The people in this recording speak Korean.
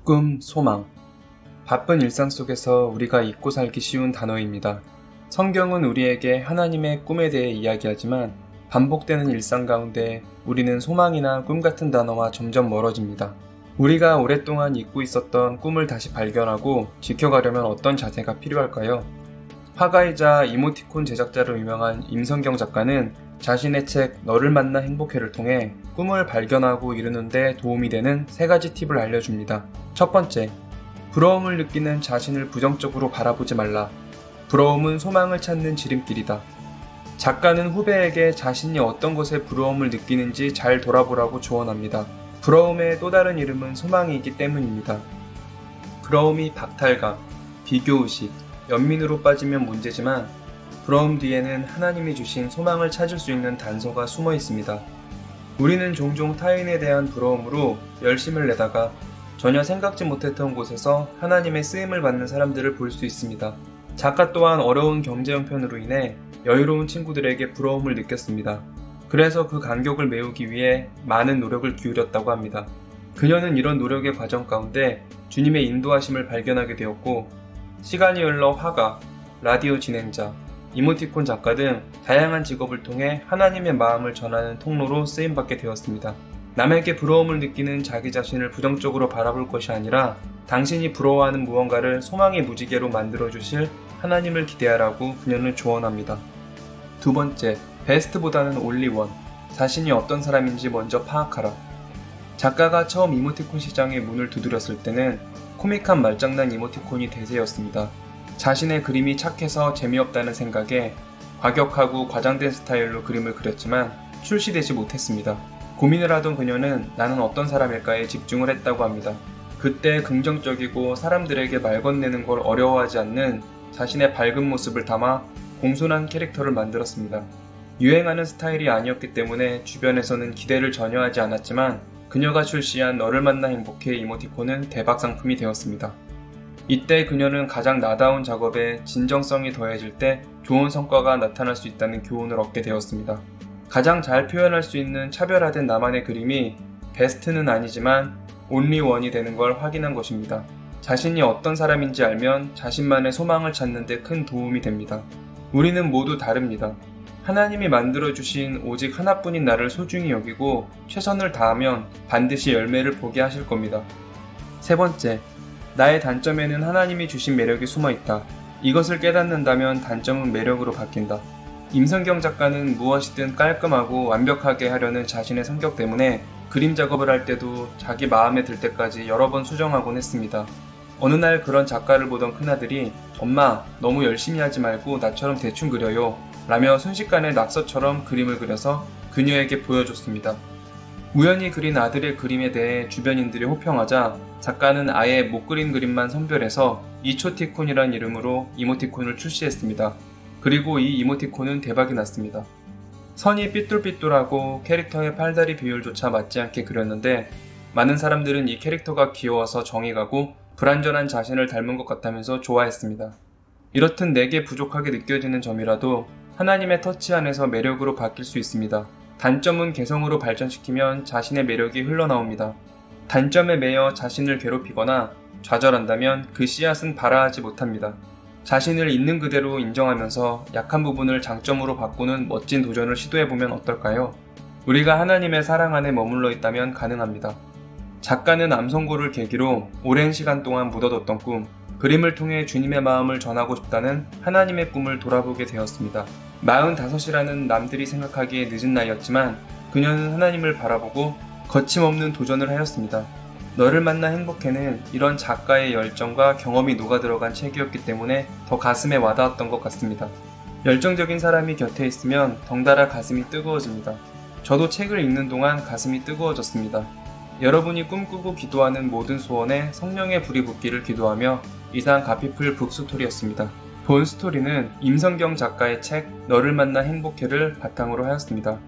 꿈, 소망. 바쁜 일상 속에서 우리가 잊고 살기 쉬운 단어입니다. 성경은 우리에게 하나님의 꿈에 대해 이야기하지만 반복되는 일상 가운데 우리는 소망이나 꿈 같은 단어와 점점 멀어집니다. 우리가 오랫동안 잊고 있었던 꿈을 다시 발견하고 지켜가려면 어떤 자세가 필요할까요? 화가이자 이모티콘 제작자로 유명한 임성경 작가는 자신의 책 너를 만나 행복해를 통해 꿈을 발견하고 이루는 데 도움이 되는 3가지 팁을 알려줍니다. 첫 번째, 부러움을 느끼는 자신을 부정적으로 바라보지 말라. 부러움은 소망을 찾는 지름길이다. 작가는 후배에게 자신이 어떤 것에 부러움을 느끼는지 잘 돌아보라고 조언합니다. 부러움의 또 다른 이름은 소망이기 때문입니다. 부러움이 박탈감, 비교의식, 연민으로 빠지면 문제지만 부러움 뒤에는 하나님이 주신 소망을 찾을 수 있는 단서가 숨어 있습니다. 우리는 종종 타인에 대한 부러움으로 열심을 내다가 전혀 생각지 못했던 곳에서 하나님의 쓰임을 받는 사람들을 볼 수 있습니다. 작가 또한 어려운 경제 형편으로 인해 여유로운 친구들에게 부러움을 느꼈습니다. 그래서 그 간격을 메우기 위해 많은 노력을 기울였다고 합니다. 그녀는 이런 노력의 과정 가운데 주님의 인도하심을 발견하게 되었고, 시간이 흘러 화가, 라디오 진행자, 이모티콘 작가 등 다양한 직업을 통해 하나님의 마음을 전하는 통로로 쓰임받게 되었습니다. 남에게 부러움을 느끼는 자기 자신을 부정적으로 바라볼 것이 아니라 당신이 부러워하는 무언가를 소망의 무지개로 만들어주실 하나님을 기대하라고 그녀는 조언합니다. 두 번째, 베스트보다는 올리원. 자신이 어떤 사람인지 먼저 파악하라. 작가가 처음 이모티콘 시장의 문을 두드렸을 때는 코믹한 말장난 이모티콘이 대세였습니다. 자신의 그림이 착해서 재미없다는 생각에 과격하고 과장된 스타일로 그림을 그렸지만 출시되지 못했습니다. 고민을 하던 그녀는 나는 어떤 사람일까에 집중을 했다고 합니다. 그때 긍정적이고 사람들에게 말 건네는 걸 어려워하지 않는 자신의 밝은 모습을 담아 공손한 캐릭터를 만들었습니다. 유행하는 스타일이 아니었기 때문에 주변에서는 기대를 전혀 하지 않았지만 그녀가 출시한 너를 만나 행복해 이모티콘은 대박 상품이 되었습니다. 이때 그녀는 가장 나다운 작업에 진정성이 더해질 때 좋은 성과가 나타날 수 있다는 교훈을 얻게 되었습니다. 가장 잘 표현할 수 있는 차별화된 나만의 그림이 베스트는 아니지만 온리원이 되는 걸 확인한 것입니다. 자신이 어떤 사람인지 알면 자신만의 소망을 찾는 데 큰 도움이 됩니다. 우리는 모두 다릅니다. 하나님이 만들어주신 오직 하나뿐인 나를 소중히 여기고 최선을 다하면 반드시 열매를 보게 하실 겁니다. 세 번째, 나의 단점에는 하나님이 주신 매력이 숨어 있다. 이것을 깨닫는다면 단점은 매력으로 바뀐다. 임성경 작가는 무엇이든 깔끔하고 완벽하게 하려는 자신의 성격 때문에 그림 작업을 할 때도 자기 마음에 들 때까지 여러 번 수정하곤 했습니다. 어느 날 그런 작가를 보던 큰아들이 엄마, 너무 열심히 하지 말고 나처럼 대충 그려요 라며 순식간에 낙서처럼 그림을 그려서 그녀에게 보여줬습니다. 우연히 그린 아들의 그림에 대해 주변인들이 호평하자 작가는 아예 못 그린 그림만 선별해서 이초티콘이란 이름으로 이모티콘을 출시했습니다. 그리고 이 이모티콘은 대박이 났습니다. 선이 삐뚤삐뚤하고 캐릭터의 팔다리 비율조차 맞지 않게 그렸는데 많은 사람들은 이 캐릭터가 귀여워서 정이 가고 불완전한 자신을 닮은 것 같다면서 좋아했습니다. 이렇듯 내게 부족하게 느껴지는 점이라도 하나님의 터치 안에서 매력으로 바뀔 수 있습니다. 단점은 개성으로 발전시키면 자신의 매력이 흘러나옵니다. 단점에 매여 자신을 괴롭히거나 좌절한다면 그 씨앗은 발아하지 못합니다. 자신을 있는 그대로 인정하면서 약한 부분을 장점으로 바꾸는 멋진 도전을 시도해보면 어떨까요? 우리가 하나님의 사랑 안에 머물러 있다면 가능합니다. 작가는 암송고를 계기로 오랜 시간 동안 묻어뒀던 꿈, 그림을 통해 주님의 마음을 전하고 싶다는 하나님의 꿈을 돌아보게 되었습니다. 45이라는 남들이 생각하기에 늦은 나이였지만 그녀는 하나님을 바라보고 거침없는 도전을 하였습니다. 너를 만나 행복해는 이런 작가의 열정과 경험이 녹아들어간 책이었기 때문에 더 가슴에 와닿았던 것 같습니다. 열정적인 사람이 곁에 있으면 덩달아 가슴이 뜨거워집니다. 저도 책을 읽는 동안 가슴이 뜨거워졌습니다. 여러분이 꿈꾸고 기도하는 모든 소원에 성령의 불이 붙기를 기도하며 이상 가피풀 북스토리였습니다. 본 스토리는 임성경 작가의 책 너를 만나 행복해를 바탕으로 하였습니다.